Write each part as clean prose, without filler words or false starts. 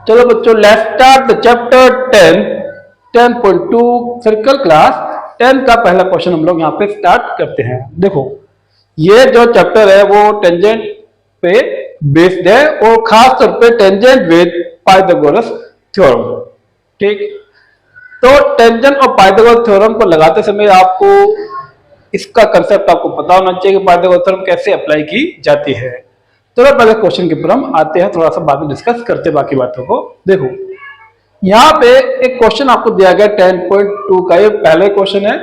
चलो बच्चों, let's start the chapter 10 10.2 circle class 10 का पहला क्वेश्चन हम लोग यहाँ पे स्टार्ट करते हैं। देखो, ये जो चैप्टर है वो टेंजेंट पे बेस्ड है और खास तौर पे टेंजेंट विद पाइथागोरस थ्योरम। ठीक, तो टेंजेंट और पाइथागोरस थ्योरम को लगाते समय आपको इसका कंसेप्ट आपको पता होना चाहिए कि पाइथागोरस थ्योरम कैसे अप्लाई की जाती है। चलो पहले क्वेश्चन के ऊपर हम आते हैं, थोड़ा सा बाद में डिस्कस करते हैं बाकी बातों को। देखो, यहाँ पे एक क्वेश्चन आपको दिया गया 10.2 का, ये पहले क्वेश्चन है।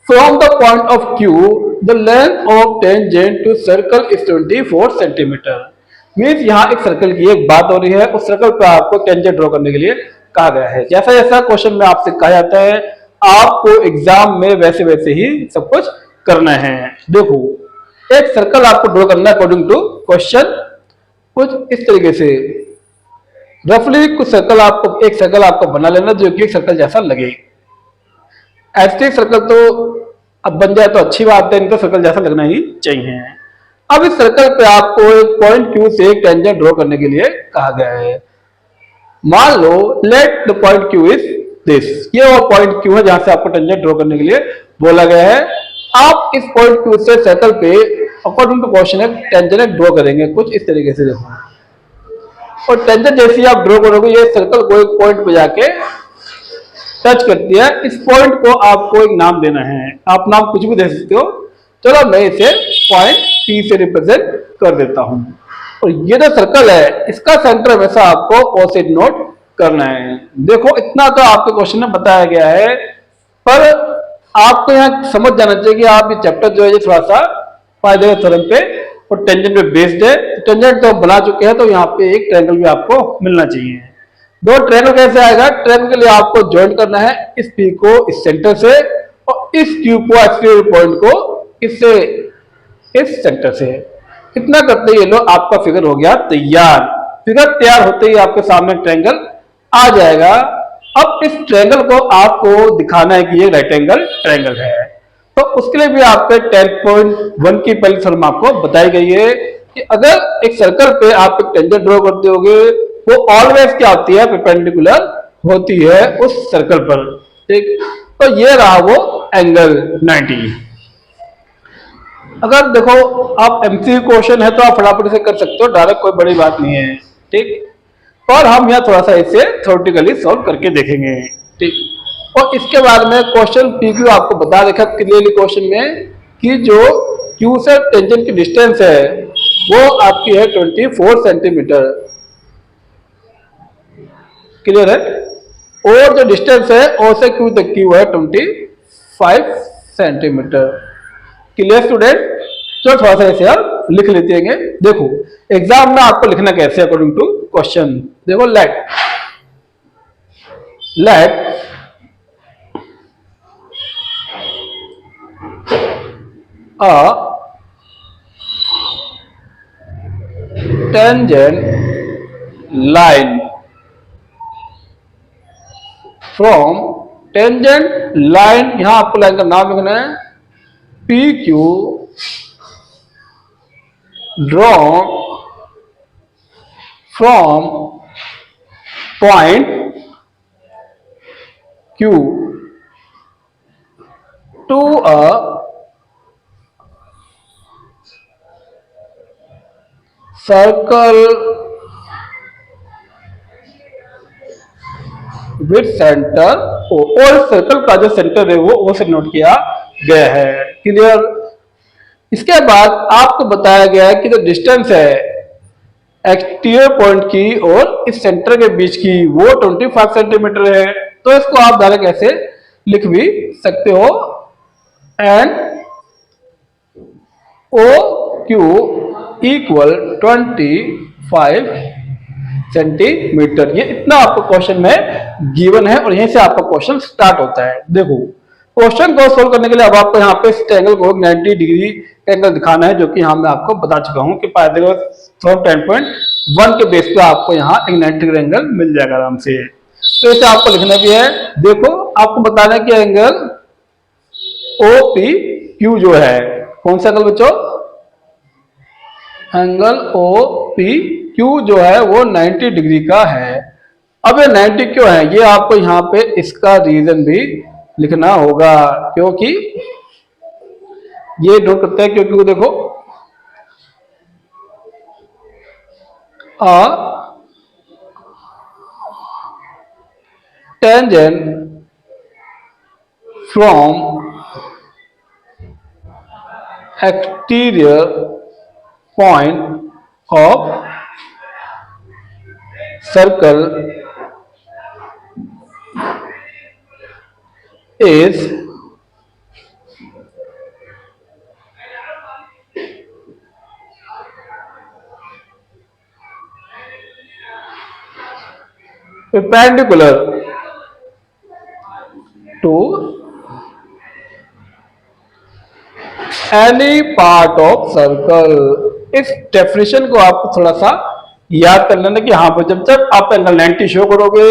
From the point of Q the length of tangent to circle is 24 centimetre. Means यहाँ एक सर्कल की एक बात हो रही है, उस सर्कल पर आपको टेंजेंट ड्रॉ करने के लिए कहा गया है। जैसा जैसा क्वेश्चन में आपसे कहा जाता है आपको एग्जाम में वैसे वैसे ही सब कुछ करना है। देखो, एक सर्कल आपको ड्रॉ करना है अकॉर्डिंग टू क्वेश्चन कुछ इस तरीके से। रफली कुछ सर्कल आपको, एक सर्कल आपको बना लेना जो कि एक सर्कल जैसा लगे। ऐसे सर्कल तो अब बन जाए तो अच्छी बात है, नहीं तो सर्कल जैसा लगना ही चाहिए। अब इस सर्कल पे आपको एक पॉइंट Q से एक टेंजेंट ड्रॉ करने के लिए कहा गया है। मान लो let the point Q is this, ये वो पॉइंट Q है जहां से आपको टेंजेंट ड्रॉ करने के लिए बोला गया है। आप इस पॉइंट Q से सर्कल पे अकॉर्डिंग टू क्वेश्चन एक टेंजेंट ड्रॉ करेंगे कुछ इस तरीके से। देखो, और टेंजेंट जैसे आप ड्रॉ करोगे ये सर्कल को एक पॉइंट पे जाके टच करती है। इस पॉइंट को आपको एक नाम देना है, आप नाम कुछ भी दे सकते हो। चलो मैं इसे पॉइंट P से रिप्रेजेंट कर देता हूं। और ये जो सर्कल है इसका सेंटर हमेशा आपको O से नोट करना है। देखो, इतना तो आपके क्वेश्चन में बताया गया है, पर आपको यहाँ समझ जाना चाहिए कि आप ये चैप्टर जो है ये थोड़ा सा पाइथागोरस थ्योरम पे और टेंजेंट पे बेस्ड है। टेंजेंट तो बना चुके हैं, तो यहाँ पे एक ट्रायंगल भी आपको मिलना चाहिए। दो ट्रायंगल कैसे आएगा? ट्रायंगल के लिए आपको ज्वाइन करना है इस P को इस सेंटर से और इस Q को एक्सट्रीम पॉइंट को इससे इस सेंटर से। इतना करते ही लो आपका फिगर हो गया तैयार। फिगर तैयार होते ही आपके सामने ट्रायंगल आ जाएगा। अब इस ट्रायंगल को आपको दिखाना है कि ये राइट एंगल ट्रायंगल है, तो उसके लिए भी आपके 10.1 की पहली थ्योरम आपको बताई गई है कि अगर एक सर्कल पे आप एक टेंजेंट ड्रॉ करते होगे वो ऑलवेज क्या होती है? परपेंडिकुलर होती है उस सर्कल पर। ठीक, तो ये रहा वो एंगल 90। अगर देखो आप एमसीक्यू क्वेश्चन है तो आप फटाफट से कर सकते हो, डायरेक्ट कोई बड़ी बात नहीं है। ठीक, और हम यहाँ थोड़ा सा इसे थ्योरेटिकली सॉल्व करके देखेंगे। ठीक, और इसके बाद में क्वेश्चन PQ आपको बता देखा क्लियरली क्वेश्चन में कि जो Q से टेंजेंट की डिस्टेंस है वो आपकी है 24 सेंटीमीटर। क्लियर है? और जो डिस्टेंस है O से Q तक की वो है 25 सेंटीमीटर। Clear student? तो थोड़ा सा इसे आप लिख लेते हैं। देखो, एग्जाम में आपको लिखना कैसे अकॉर्डिंग टू क्वेश्चन। देखो, late a tangent line from tangent line, यहां आपको लाइन का नाम लिखना है PQ drawn from point Q to a circle with centre O, और सर्कल का जो सेंटर है वो O से नोट किया गया है। क्लियर? इसके बाद आपको बताया गया है कि जो डिस्टेंस है एक्सटीरियर पॉइंट की और इस सेंटर के बीच की वो 25 सेंटीमीटर है। तो इसको आप डायरेक्ट ऐसे लिख भी सकते हो, एंड OQ इक्वल 25 सेंटीमीटर। ये इतना आपको क्वेश्चन में गिवन है और यहीं से आपका क्वेश्चन स्टार्ट होता है। देखो, क्वेश्चन को सोल्व करने के लिए अब आपको यहाँ पे इस ट्रायंगल को 90 डिग्री एंगल दिखाना है, जो कि यहाँ मैं आपको बता चुका हूँ कि पाइथागोरस थ्योरम 10.1 के बेस पे आपको यहाँ एक 90 डिग्री एंगल मिल जाएगा आराम से। तो इसे आपको लिखना भी है। देखो, आपको बताना है कि एंगल OPQ जो है कौन सा एंगल बच्चों? एंगल पी क्यू जो है वो 90 डिग्री का है। अब ये 90 क्यों है, ये आपको यहाँ पे इसका रीजन भी लिखना होगा, क्योंकि ये नोट करते हैं, क्योंकि देखो tangent from exterior point of circle is perpendicular to any part of circle। इस डेफिनेशन को आपको थोड़ा सा याद कर लेना कि हाँ पर जब जब आप एंगल 90 शो करोगे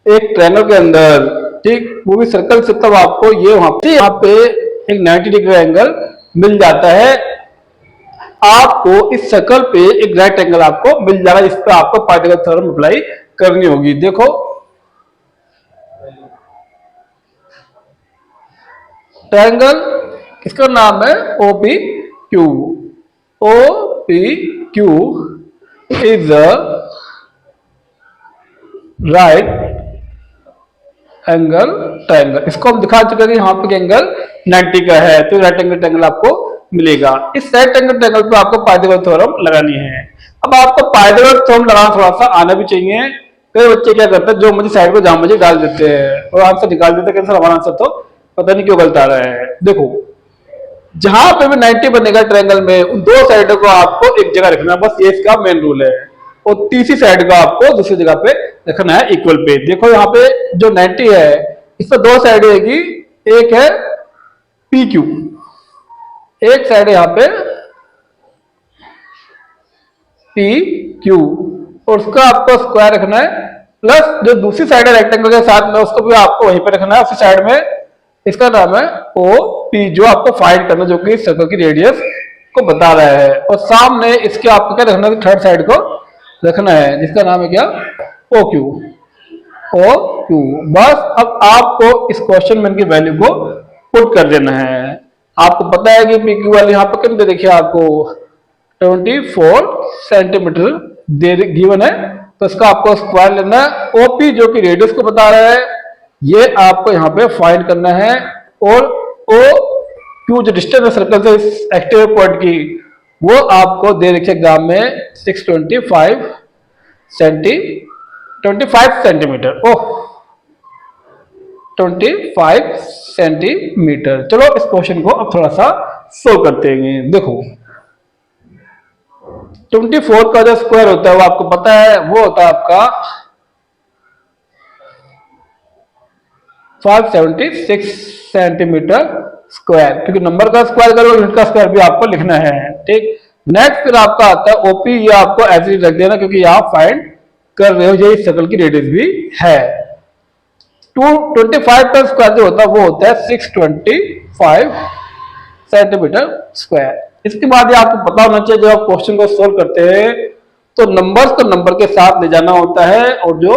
एक ट्रायंगल के अंदर, ठीक, वो भी सर्कल से, तब आपको ये वहां पे एक 90 डिग्री एंगल मिल जाता है। आपको इस सर्कल पे एक राइट एंगल आपको मिल जाएगा, इस पे आपको पाइथागोरस थ्योरम अप्लाई करनी होगी। देखो ट्रायंगल किसका नाम है, OP Q. OP Q is the right angle triangle. इसको हम दिखा चुके हैं यहाँ पे एंगल 90 का है, तो राइट एंगल ट्रायंगल आपको मिलेगा। इस राइट एंगल ट्रायंगल पे आपको पाइथागोरस थ्योरम लगानी है। अब आपको पाइथागोरस थ्योरम लगाना थोड़ा सा आना भी चाहिए। कई बच्चे क्या करते हैं, जो मुझे साइड को जहां मुझे डाल देते हैं और आंसर निकाल देते हैं, कैंसर हमारा आंसर तो पता नहीं क्यों गलत आ रहा है। देखो जहां पे भी 90 बनेगा ट्रायंगल में, उन दो साइडों को आपको एक जगह रखना, बस ये इसका मेन रूल है। और तीसरी साइड को आपको दूसरी जगह पे रखना है इक्वल पे। देखो यहाँ पे जो 90 है इस पर दो साइड रहेगी, एक है पी क्यू, एक साइड है यहाँ पे पी क्यू, और उसका आपको स्क्वायर रखना है, प्लस जो दूसरी साइड है रेक्टेंगल के साथ में उसको भी आपको वहीं पे रखना है उसी साइड में। इसका नाम है ओ पी, जो आपको फाइंड करना, जो कि सर्कल की रेडियस को बता रहा है। और सामने इसके आपको क्या रखना है, थर्ड साइड को रखना है, जिसका नाम है क्या, ओ क्यू। O Q. बस अब आपको इस क्वेश्चन में इनकी वैल्यू को पुट कर देना है। आपको पता है कि पी क्यू वाली यहाँ पर कितने देखिए आपको 24 सेंटीमीटर दे गिवन है, तो इसका आपको स्क्वायर लेना है। ओपी जो कि रेडियस को बता रहा है, ये आपको यहाँ पे फाइंड करना है। और ओ क्यू जो डिस्टेंस है सर्कल से इस एक्सटीरियर पॉइंट की, वो आपको दे रखी एग्जाम में 625 सेंटीमीटर। ओह 25 सेंटीमीटर। चलो इस क्वेश्चन को अब थोड़ा सा सोल्व करते हैं। देखो 24 का जो स्क्वायर होता है वो आपको पता है, वो होता है आपका 576 सेंटीमीटर स्क्वायर, क्योंकि नंबर का स्क्वायर करो यूनिट का स्क्वायर भी आपको लिखना है। ठीक, नेक्स्ट फिर आपका आता है ओपी, ये आपको ऐसे ही रख देना क्योंकि आप फाइंड कर रहे हो, ये सर्कल की रेडियस भी है। 225 का स्क्वायर जो होता है वो होता है 625 सेंटीमीटर स्क्वायर। इसके बाद ये आपको पता होना चाहिए, जब आप क्वेश्चन को सोल्व करते हैं तो नंबर्स को नंबर के साथ ले जाना होता है, और जो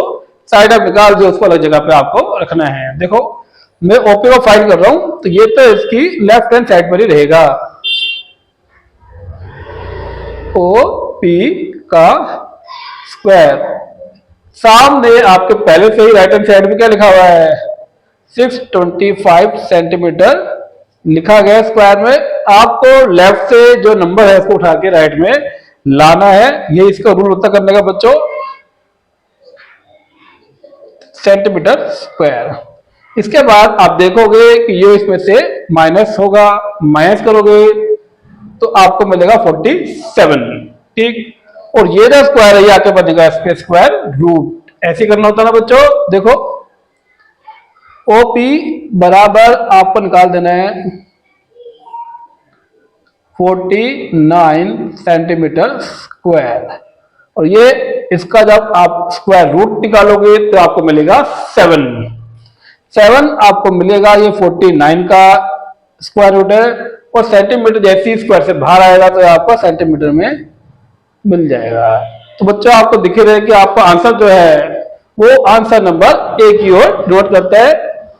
साइड ऑफ निकाल जो उसको अलग जगह पे आपको रखना है। देखो मैं ओपी को फाइंड कर रहा हूं, तो ये तो इसकी लेफ्ट हैंड साइड पर ही रहेगा। ओपी का स्क्वायर, सामने आपके पहले से ही राइट हैंड साइड में क्या लिखा हुआ है, 625 सेंटीमीटर लिखा गया स्क्वायर में। आपको लेफ्ट से जो नंबर है उसको उठा के राइट में लाना है, ये इसका रूल होता करने का बच्चों, सेंटीमीटर स्क्वायर। इसके बाद आप देखोगे कि ये इसमें से माइनस होगा, माइनस करोगे तो आपको मिलेगा 47। ठीक, और ये जो स्क्वायर है ये आके बनेगा इसके स्क्वायर रूट। ऐसे करना होता है ना बच्चों। देखो ओपी बराबर आपको निकाल देना है 49 सेंटीमीटर स्क्वायर, और ये इसका जब आप स्क्वायर रूट निकालोगे तो आपको मिलेगा 7 आपको मिलेगा। ये 49 का स्क्वायर रूट है, और सेंटीमीटर जैसे ही स्क्वायर से बाहर आएगा तो आपको सेंटीमीटर में मिल जाएगा। तो बच्चों आपको दिख रहा है कि आपका आंसर जो है वो आंसर नंबर ए की ओर नोट करता है।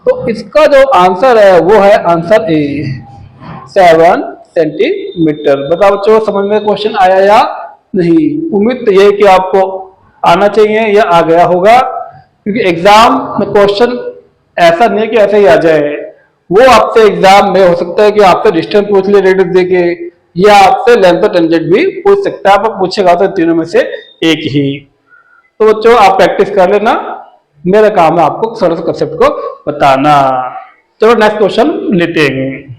तो इसका जो आंसर है वो है आंसर ए 7 सेंटीमीटर। बताओ बच्चों समझ में क्वेश्चन आया या नहीं? उम्मीद तो ये कि आपको आना चाहिए या आ गया होगा, क्योंकि एग्जाम में क्वेश्चन ऐसा नहीं है कि ऐसे ही आ जाए। वो आपसे एग्जाम में हो सकता है कि आपसे डिस्टेंस पूछ ले रेडियस देके, या आपसे लेंथ और टेंजेंट भी पूछ सकता है। आप पूछेगा तो तीनों में से एक ही। तो बच्चों आप प्रैक्टिस कर लेना, मेरा काम है आपको थोड़ा सा कंसेप्ट को बताना। चलो नेक्स्ट क्वेश्चन लेते हैं।